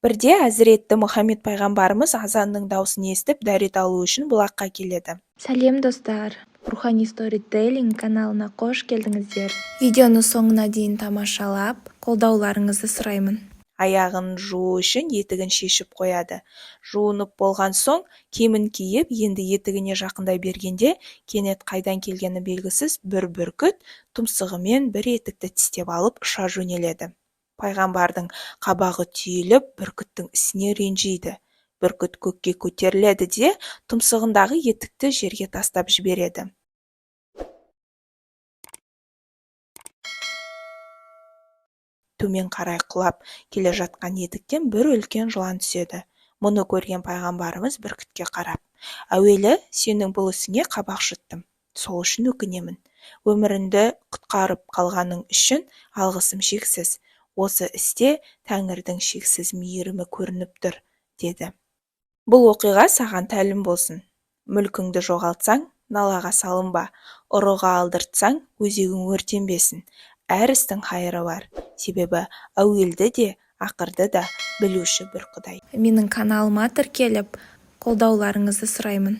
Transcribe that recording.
Бірде Әзіретті Мұхаммед пайғамбарымыз азанның даусын естіп, дәрет алу үшін бұлаққа келеді. Сәлем достар, Рухани Storytelling каналына қош келдіңіздер. Видеоны соңына дейін тамашалап, қолдауларыңызды сұраймын. Аяғын жуу үшін етігін шешіп қояды. Жуынып болған соң, киімін киіп, енді етігіне жақындай бергенде, кенет қайдан келгені белгісіз бір бүркіт тұмсығымен бір етікті тістеп алып ұша жөнеледі. Пайғамбардың қабағы түйіліп, бүркіттің ісіне ренжиді. Бүркіт көкке көтеріледі де, тұмсығындағы етікті жерге тастап жібереді. Төмен қарай құлап келе жатқан етіктен бір үлкен жылан түседі. Мұны көрген пайғамбарымыз бүркітке қарап: «Әуелі сенің бұл ісіңе қабақ шыттым. Сол үшін өкінемін. Өміріңді құтқарып қалғаның үшін алғысым шексіз. Осы істе Тәңірдің шексіз мейірімі көрініп тұр», деді. Бұл оқиға саған тәлім болсын. Мүлкіңді жоғалтсаң, налаға салынба. Ұрыға алдыртсаң, өзегің өртенбесін. Әр істің хайыры бар. Себебі әуелді де, ақырды да білуші бір Құдай. Менің каналыма тіркеліп, қолдауларыңызды сұраймын.